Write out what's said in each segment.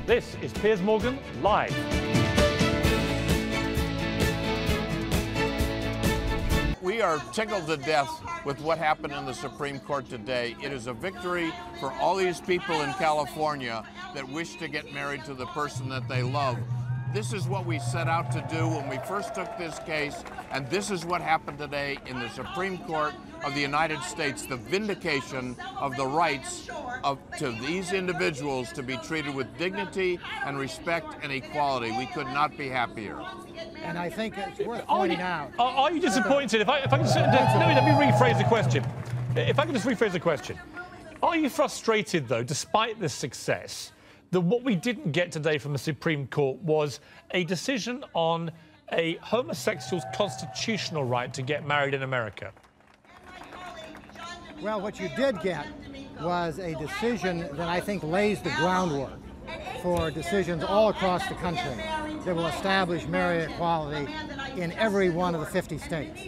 This is Piers Morgan Live. We are tickled to death with what happened in the Supreme Court today. It is a victory for all these people in California that wish to get married to the person that they love. This is what we set out to do when we first took this case, and this is what happened today in the Supreme Court of the United States, the vindication of the rights to these individuals to be treated with dignity and respect and equality. We could not be happier. And I think it's worth pointing out. Are you disappointed? If I can just, let me rephrase the question. If I can just rephrase the question. Are you frustrated, though, despite this success, that what we didn't get today from the Supreme Court was a decision on a homosexual's constitutional right to get married in America? Well, what you did get was a decision that I think lays the groundwork for decisions all across the country that will establish marriage equality in every one of the 50 states.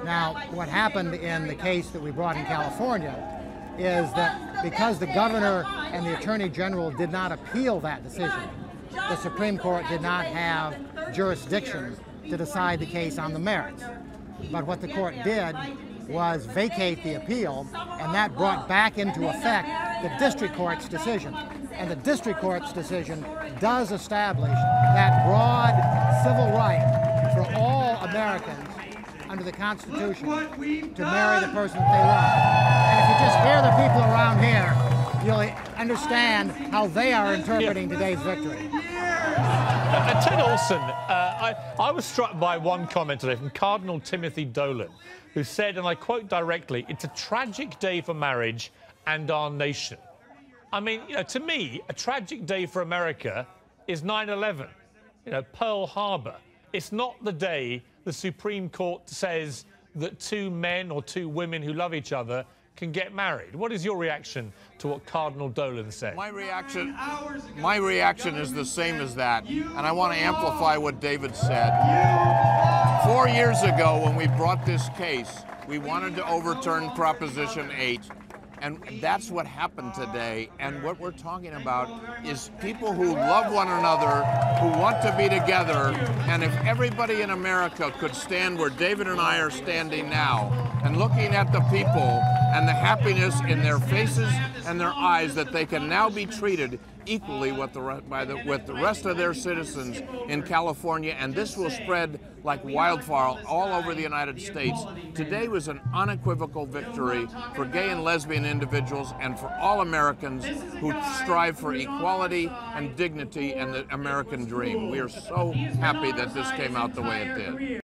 Now, what happened in the case that we brought in California is that because the governor and the attorney general did not appeal that decision, the Supreme Court did not have jurisdiction to decide the case on the merits. But what the court did was vacate the appeal, and that brought back into effect the district court's decision. And the district court's decision does establish that broad civil right for all Americans under the Constitution to marry the person that they love. And if you just hear the people around here, you'll understand how they are interpreting today's victory. Ted Olson, I was struck by one comment today from Cardinal Timothy Dolan, who said, and I quote directly, "It's a tragic day for marriage and our nation." I mean, to me, a tragic day for America is 9/11, Pearl Harbor. It's not the day the Supreme Court says that two men or two women who love each other can get married. What is your reaction to what Cardinal Dolan said? My reaction is the same as that, and I want to amplify what David said. 4 years ago, when we brought this case, we wanted to overturn Proposition 8. And that's what happened today. And what we're talking about is people who love one another, who want to be together. And if everybody in America could stand where David and I are standing now and looking at the people and the happiness in their faces and their eyes that they can now be treated equally with the rest of their citizens in California, and this will spread like wildfire all over the United States. Today was an unequivocal victory for gay and lesbian individuals and for all Americans who strive for equality and dignity and the American dream. We are so happy that this came out the way it did.